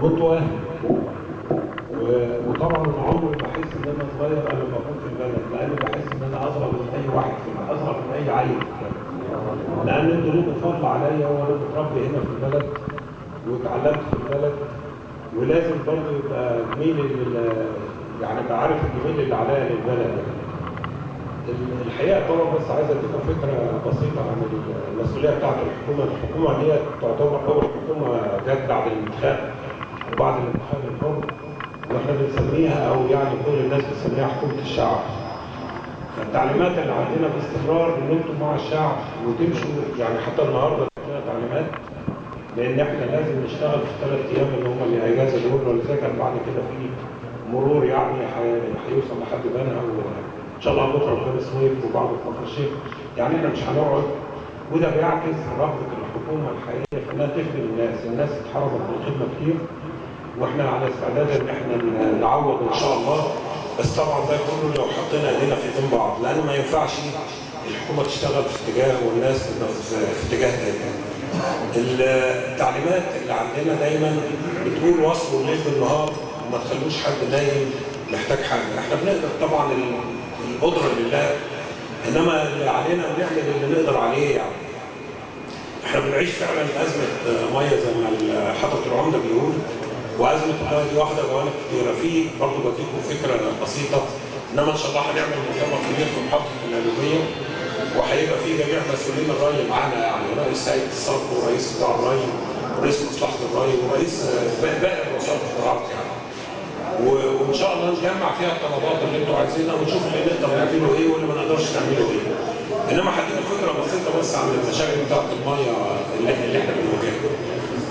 متوهم. وطبعا عمري بحس ان انا صغير انا بكون في البلد، لان بحس ان انا اصغر من اي واحد في البلد، اصغر من اي عيل في البلد، لان انتوا ليكوا فضل عليا وانا متربي هنا في البلد واتعلمت في البلد، ولازم برضه يبقى جميل يعني ابقى عارف الجميل اللي عليا للبلد. الحقيقه طبعا بس عايز اديكم فكره بسيطه عن المسؤوليه بتاعت الحكومه. الحكومه دي تعتبر اول حكومه جت بعد الانتخاب وبعد الانتخاب الحر، واحنا بنسميها او يعني كل الناس بتسميها حكومه الشعب. فالتعليمات اللي عندنا باستمرار ان انتم مع الشعب وتمشوا، يعني حتى النهارده عندنا تعليمات لان احنا لازم نشتغل في 3 ايام اللي هم الاجازه دول، ولذلك بعد كده في مرور يعني هيوصل لحد بنها وان شاء الله بكره في بني سويف وبعض في كفر الشيخ. يعني احنا مش هنقعد، وده بيعكس رغبه الحكومه الحقيقيه في انها تخدم الناس اتحرمت من الخدمه كتير، واحنا على استعداد ان احنا نعوض ان شاء الله. بس طبعا ده كله لو حطينا ايدينا في ايدين بعض، لان ما ينفعش الحكومه تشتغل في اتجاه والناس في اتجاه تاني. التعليمات اللي عندنا دايما بتقول وصلوا الليل بالنهار وما تخلوش حد نايم محتاج حاجه. احنا بنقدر طبعا القدره لله، انما اللي علينا بنعمل اللي نقدر عليه. يعني احنا بنعيش فعلا ازمه ميه زي ما حضره العمده بيقول، وازمه الميه دي واحده جوانب كثيره. في برضه بديكم فكره بسيطه، انما ان شاء الله هنعمل مؤتمر كبير في محافظه القليوبيه، وهيبقى في جميع مسؤولين الري معانا، يعني رئيس هيئه الصرف ورئيس بتاع الري ورئيس مصلحه الري ورئيس باقي وزاره الزراعه يعني. وان شاء الله نجمع فيها الطلبات اللي انتوا عايزينها ونشوف اللي نقدر نعمله ايه واللي ما نقدرش نعمله ايه. انما هديكم فكره بسيطه بس عن المشاكل بتاعت الميه اللي احنا بنواجهها.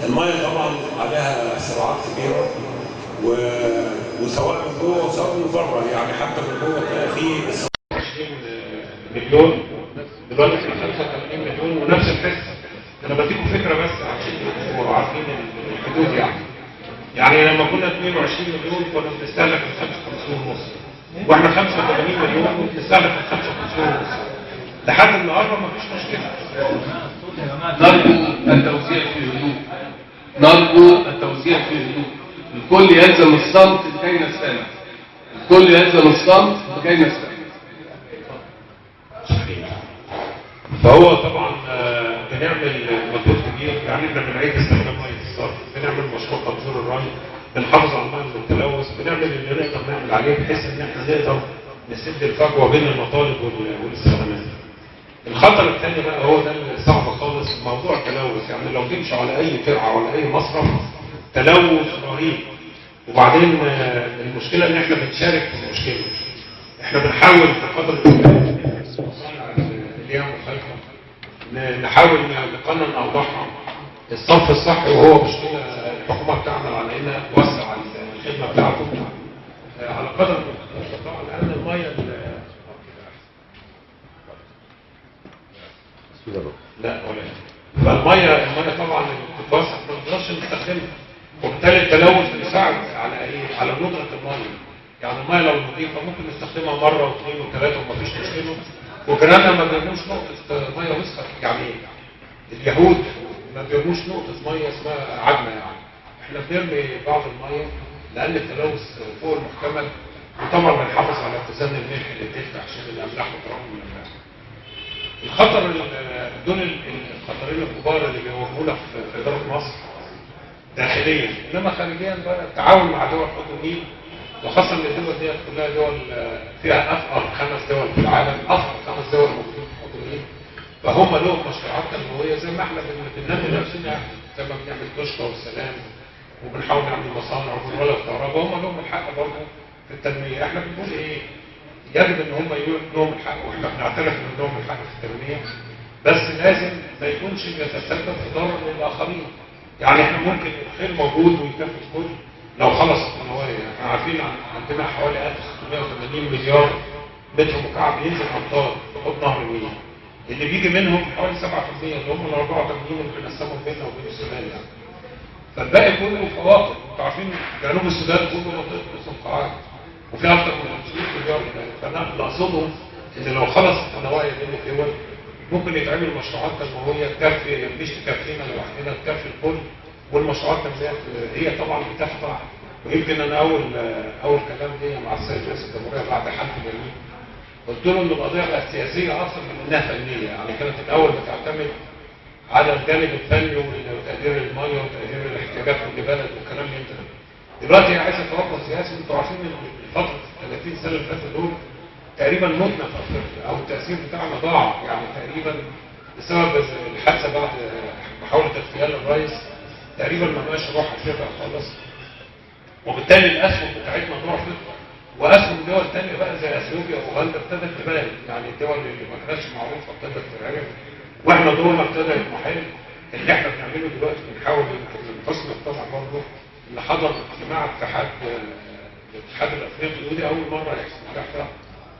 الميه طبعا عليها صراعات كبيره، وسواء من جوه وسواء من بره. يعني حتى من جوه تلاقي في 20 مليون، دلوقتي احنا 85 مليون ونفس الحصه. انا بديكم فكره بس عشان تبقوا عارفين الحدود. يعني لما كنا 22 مليون كنا بنستهلك من 55 ونص، واحنا 85 مليون بنستهلك من 55 ونص لحد النهارده مفيش مشكله. نرجو التوزيع في هدوء، نرجو التوزيع في هدوء. الكل يلزم الصمت لكي نستمع، الكل يلزم الصمت لكي نستمع. فهو طبعا بنعمل مجهود كبير. يعني احنا بنعيد استخدام ميه الصرف، بنعمل مشروع تطوير الري، بنحافظ على الميه من التلوث، بنعمل اللي نقدر نعمل عليه بحيث ان احنا نقدر نسد الفجوه بين المطالب والاستخدامات. الخطر الثاني بقى هو ده اللي صعب خالص، موضوع التلوث. يعني لو تمشي على اي ترعه ولا اي مصرف تلوث رهيب. وبعدين المشكله ان احنا بنشارك في المشكله. احنا بنحاول في قدر الامكان اللي هي مخالفه نحاول نقنن اوضاعها. الصرف الصحي وهو مشكله الحكومه بتعمل على انها توسع الخدمه بتاعته على قدر المستطاع، لان الميه لا ولا فالميه طبعا بتتوسع ما نقدرش نستخدمها، وبالتالي التلوث بيساعد على ايه؟ على ندره الميه. يعني الميه لو نظيفه ممكن نستخدمها مره واثنين وثلاثه ومفيش مشكله، وجيراننا ما بيرموش نقطه ميه وسخه. يعني اليهود ما بيرموش نقطه ميه اسمها عدمه. يعني احنا بنرمي بعض الميه لان التلوث فوق المحتمل، وطبعا بنحافظ على اتزان الملح اللي بتدفع عشان الاملاح وتراكم الاملاح. الخطر دول الخطرين الكبار اللي بيواجهونا في اداره مصر داخليا، انما خارجيا بقى التعاون مع دول حوض النيل، وخاصه ان الدول ديت كلها دول فيها افقر 5 دول في العالم، افقر 5 دول موجودين في حوض النيل، فهم لهم مشروعات تنمويه زي ما احنا بننمي نفسنا، زي ما بنعمل كشك والسلام وبنحاول نعمل مصانع وبنولد كهرباء، هم لهم الحق برضه في التنميه. احنا بنقول ايه؟ يجب ان هم لهم الحق، واحنا بنعترف ان لهم الحق في التنميه، بس لازم ما يكونش يتسبب في ضرر للاخرين. يعني احنا ممكن الخير موجود ويكفي الكل لو خلصت النوايا. احنا عارفين عندنا حوالي 1680 مليار متر مكعب ينزل امطار في حوض نهر النيل، اللي بيجي منهم حوالي 7% اللي هم ال 84 اللي بنقسمهم بيننا وبين السودان. يعني فالباقي كله فواكه. انتوا عارفين جنوب السودان كله منطقه نصف القاعده وفي اكثر من 500 مليار هناك. فانا اللي اقصده ان لو خلصت النوايا بين الدول ممكن يتعمل مشروعات تنمويه تكفي، مش تكفينا لوحدنا، تكفي الكل، والمشروعات التنمويه هي طبعا بتخضع. ويمكن انا اول كلام ليا مع السيد رئيس الجمهوريه بعد حلف اليمين قلت له ان القضيه بقت سياسيه اكثر من انها فنيه، يعني كانت الاول بتعتمد على الجانب الفني وتقدير الميه وتقدير الاحتياجات كل بلد والكلام اللي انت دلوقتي هي عايزه توجه سياسي. انتوا عارفين ان فتره 30 سنه اللي فاتوا دول تقريبا متنا في افريقيا، او التاثير بتاعنا ضاع يعني تقريبا بسبب الحادثه بعد محاوله اغتيال الرئيس، تقريبا ما بقاش روح افريقيا خالص. وبالتالي الاسهم بتاعتنا ضعفت، واسهم دول ثانيه بقى زي اثيوبيا واوغندا ابتدت تبان، يعني الدول اللي ما كانتش معروفه ابتدت تتعرف، واحنا دورنا ابتدى يتمحل. اللي احنا بنعمله دلوقتي بنحاول من حسن الطبع برضه اللي حضر اجتماع الاتحاد الافريقي، ودي اول مره يحصل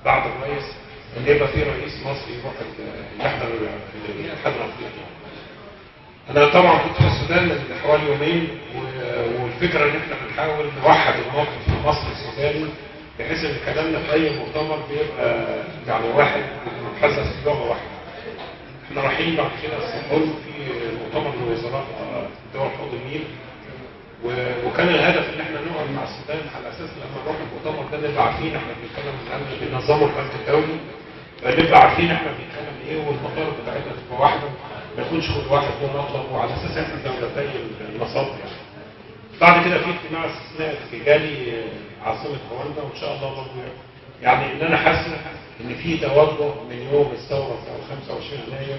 بعد الرئيس ان يبقى في رئيس مصري يروح يحضر الاتحاد الافريقي. انا طبعا كنت في السودان من حوالي يومين، والفكره ان احنا بنحاول نوحد الموقف المصري السوداني بحيث ان كلامنا في اي مؤتمر بيبقى يعني واحد بنتحدث بلغه واحده. احنا رايحين بعد كده اسطنبول في مؤتمر لوزراء دول حوض النيل، وكان الهدف ان احنا نقعد مع السودان على اساس لما نروح المؤتمر ده نبقى عارفين احنا بنتكلم عن اللي بينظموا البنك الدولي، فنبقى عارفين احنا بنتكلم ايه، والمطالب بتاعتنا تبقى واحده، ما يكونش كل واحد له مطلب، وعلى اساس احنا دولتي المصادر يعني. بعد كده في اجتماع استثنائي في كيجالي عاصمه رواندا، وان شاء الله برضه يعني ان انا حاسس ان في توجه من يوم الثوره بتاع 25 يناير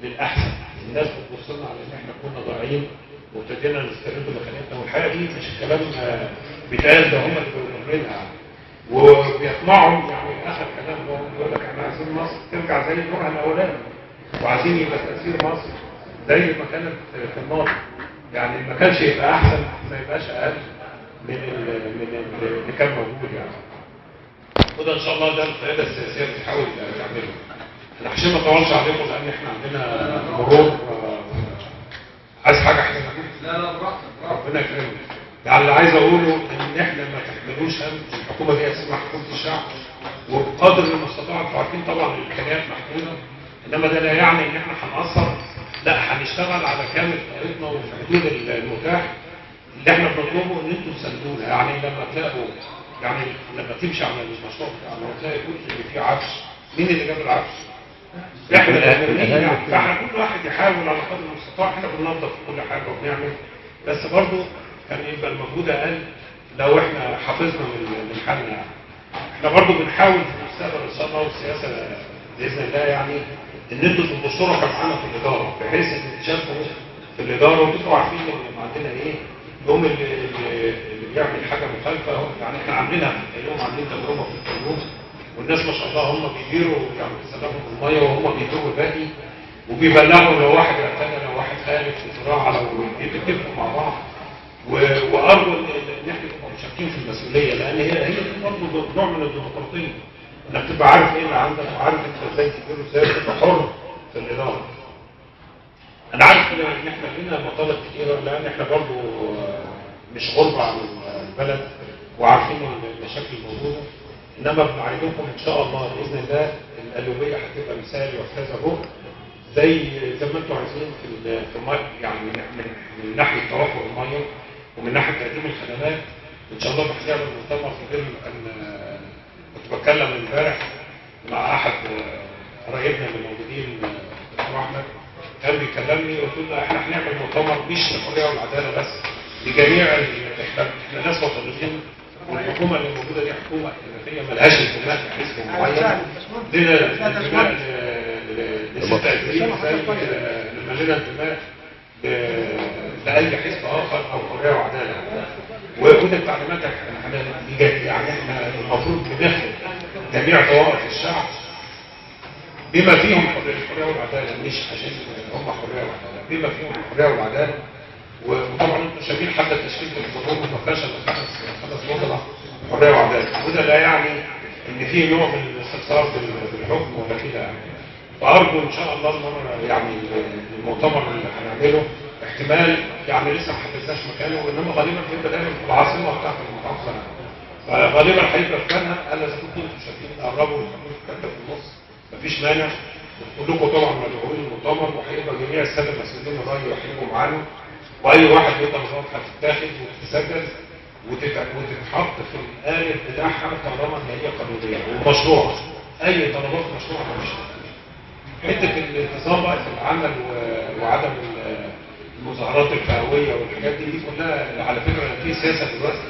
للاحسن. الناس بتبص لنا على ان احنا كنا ضايعين وابتدينا نسترد مكانتنا، والحقيقه دي مش الكلام بيتقال، ده هم اللي بيقولوا لنا وبيطمعوا. يعني اخر كلام بيقول لك احنا عايزين مصر ترجع زي نورها الاولاني، وعايزين يبقى تاثير مصر زي ما كانت في الماضي، يعني ما كانش يبقى احسن، ما يبقاش اقل من اللي كان موجود يعني. وده ان شاء الله ده القياده السياسيه بتحاول تعمله. انا عشان ما اطولش عليكم لان احنا عندنا مرور. عايز حاجه احسن؟ لا براحتك ربنا يكرمك. يعني اللي عايز اقوله ان احنا ما تحملوش هم الحكومه دي اسمها حكومه الشعب، وبقدر المستطاع انتوا عارفين طبعا الامكانيات محدوده، انما ده لا يعني ان احنا هنقصر، لا هنشتغل على كامل طريقنا وفي حدود المتاح. اللي احنا بنطلبه ان انتوا تساندونا، يعني لما تلاقوا يعني لما تمشي على المشروع بتاعنا وتلاقي كل اللي فيه عفش، مين اللي جاب العفش؟ احنا يعني فاحنا كل واحد يحاول على قدر المستطاع. احنا بننظف كل حاجه وبنعمل، بس برضه كان يبقى المجهود اقل لو احنا حافظنا من حالنا يعني. احنا برضه بنحاول في المستقبل ان شاء الله والسياسه باذن الله يعني ان انتوا تبقوا شركاء معانا في الاداره، بحيث ان تشاركوا في الاداره وتبقوا عارفين ان عندنا ايه. يوم اللي بيعمل حاجه مخالفه، يعني احنا عاملينها في اليوم، عاملين تجربه في القانون، والناس ما شاء الله هم بيديروا يعني بيسلموا الميه وهم بيديروا الباقي، وبيبلغوا لو واحد اعتدى لو واحد خالف في زراعه لو بيتفقوا مع بعض. وارجو ان احنا نبقى مشاركين في المسؤوليه، لان هي برضه نوع من الديمقراطيه، انك تبقى عارف ايه اللي عندك وعارف انت ازاي تديره ازاي، تبقى حر في الاداره. انا عارف ان احنا لنا مطالب كتيره، لان احنا برضه مش غربه عن البلد وعارفين المشاكل الموجوده، انما بنعينكم ان شاء الله باذن الله القلوبيه هتبقى مثالي وكذا روح زي ما انتم عايزين في الميه، يعني من ناحيه توفر الميه ومن ناحيه تقديم الخدمات. ان شاء الله هنعمل مؤتمر في غير كنت بتكلم امبارح مع احد قرايبنا اللي موجودين دكتور احمد، كان بيكلمني قلت له احنا هنعمل مؤتمر مش للحريه والعداله بس، لجميع احنا ناس وطنيين، والحكومه اللي موجوده دي حكومه احترافيه ملهاش انتماء لحزب معين، لنا انتماء لست أجرين زي لما لنا انتماء لأي حزب آخر أو حرية وعدالة. وده التعليمات يعني احنا المفروض بنخدم جميع طوائف الشعب بما فيهم الحرية والعدالة، مش عشان هم حرية وعدالة، بما فيهم الحرية والعدالة. وطبعا انتم شايفين حتى تشكيل الجمهور ما فيهاش الا خمس وزراء حرية وعدالة، وده لا يعني ان في نوع من الاستقرار بالحكم ولا كده يعني. فأرجو إن شاء الله المرة يعني المؤتمر اللي هنعمله احتمال يعني لسه ما حددناش مكانه، إنما غالبا هيبقى دايما في العاصمة بتاعت المحافظة يعني. فغالبا هيبقى مكانها. أنا إذا كنتم شايفين قربوا وتعملوا كتاب في النص مفيش مانع، كلكم طبعا مدعوين للمؤتمر، وهيبقى جميع السادة المسؤولين الرأي وهيبقوا معانا. واي واحد له طلبات هتتاخد وتتسجل وتتحط في القالب بتاعها طالما ان هي قانونيه ومشروعه. اي طلبات مشروعه مش حته الانتظام بقى في العمل وعدم المظاهرات الفئويه والحاجات دي كلها. على فكره في سياسه دلوقتي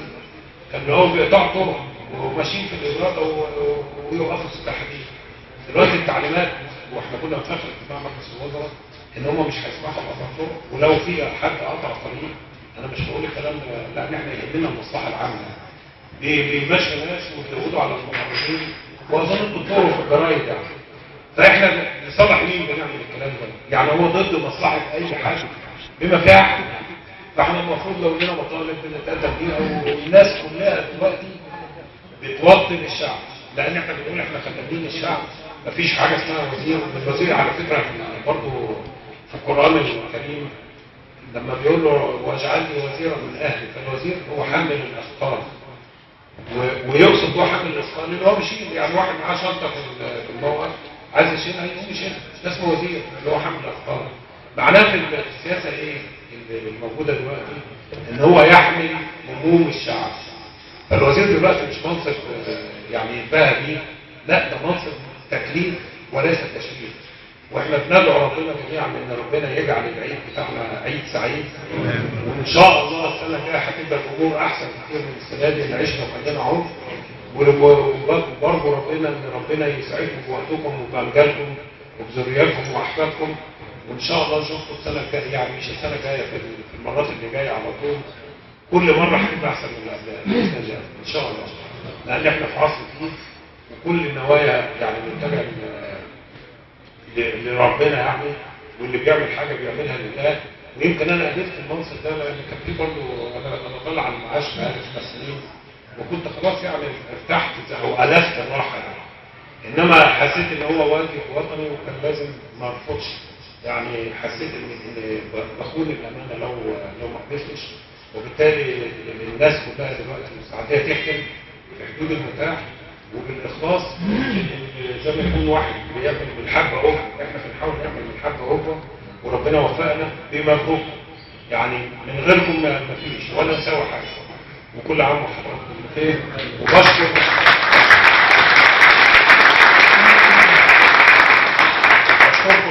كان هو بيقطعوا طرق وماشيين في الاجراءات ويوقفوا التحديد. دلوقتي التعليمات واحنا كنا بنفكر اجتماع مجلس الوزراء ان هم مش هيسمحوا بقطع طرق، ولو في حد قطع طريق انا مش بقول الكلام ده لا، ان احنا يهمنا المصلحه العامه. بيمشوا ناس ويقولوا على الممرضين واظن الطرق في الجرايد يعني. فاحنا لصالح مين بنعمل الكلام ده؟ يعني هو ضد مصلحه اي حد بما فيها حد. فاحنا المفروض لو لنا مطالب بنتقدم بيها، والناس كلها دلوقتي بتوطن الشعب، لان احنا بنقول احنا خدامين الشعب. مفيش حاجه اسمها وزير. الوزير على فكره برضه في القران الكريم لما بيقول له واجعلني وزيرا من اهلي، فالوزير هو حامل الاثقال. ويقصد هو حامل الاثقال اللي هو بيشيل، يعني واحد معاه شنطه في الموقف عايز يشيلها يقوم يشيلها، ده اسمه وزير اللي هو حامل الاثقال. معناه في السياسه ايه الموجوده دلوقتي؟ ان هو يحمل هموم الشعب. فالوزير دلوقتي مش منصب يعني يتباهى بيه، لا ده منصب تكليف وليس تشريف. واحنا بندعو ربنا جميعا ان ربنا يجعل العيد بتاعنا عيد سعيد، وان شاء الله السنه الجايه هتبقى الامور احسن كتير من السنه دي اللي عشنا وخلينا عنف. وبرضه ربنا يسعدكم بوقتكم وبامجالكم وبذرياتكم واحفادكم، وان شاء الله نشوفكم السنه الجايه، يعني مش السنه الجايه، في المرات اللي جايه على طول. كل مره هتبقى احسن من اللي قبلها باذن الله ان شاء الله، لان احنا في عصر جديد وكل النوايا يعني بنتبع لربنا يعني، واللي بيعمل حاجه بيعملها لله. ويمكن انا قدرت المنصب ده لان كان في برضه انا طالع على المعاش بقالي 5 سنين، وكنت خلاص يعني ارتحت او الفت الراحه يعني. انما حسيت ان هو واجب وطني وكان لازم ما ارفضش. يعني حسيت ان بخون الامانه لو ما قدرتش، وبالتالي الناس كلها دلوقتي مستعديه تحكم في حدود المتاح وبالاخلاص. زي ما يكون واحد بيعمل بالحبه قبه، احنا بنحاول نعمل بالحبه قبه، وربنا وفقنا بمجهودكم. يعني من غيركم ما فيش ولا نسوي حاجه. وكل عام وحضراتكم بخير، وبشكركم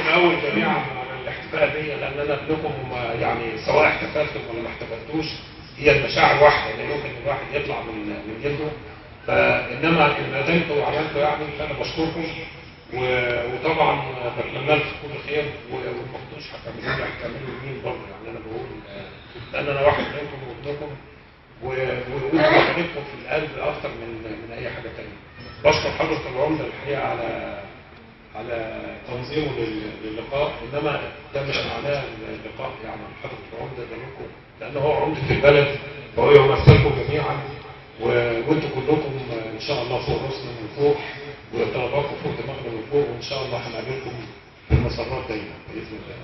الاول جميعا على الاحتفال بيا، لان انا ابنكم يعني سواء احتفلتم ولا ما احتفلتوش هي المشاعر واحده، لا يمكن الواحد يطلع من جلده. فانما ان ادمتوا وعملتوا يعني فانا بشكركم، وطبعا بتمنى لكم كل خير، وما كنتوش هتعملوا مين برضه. يعني انا بقول لان انا واحد منكم وابنكم، وانتوا مكانتكم في القلب اكثر من اي حاجه ثانيه. بشكر حضره العمده الحقيقه على تنظيمه للقاء، انما ده مش معناه اللقاء يعني حضره العمده ده لكم، لان هو عمده البلد وهو يمثلكم جميعا، وانتم كلكم ان شاء الله فوق راسنا من فوق، وطلباتكم فوق دماغنا من فوق، وان شاء الله هنقابلكم في المسارات دايما باذن الله.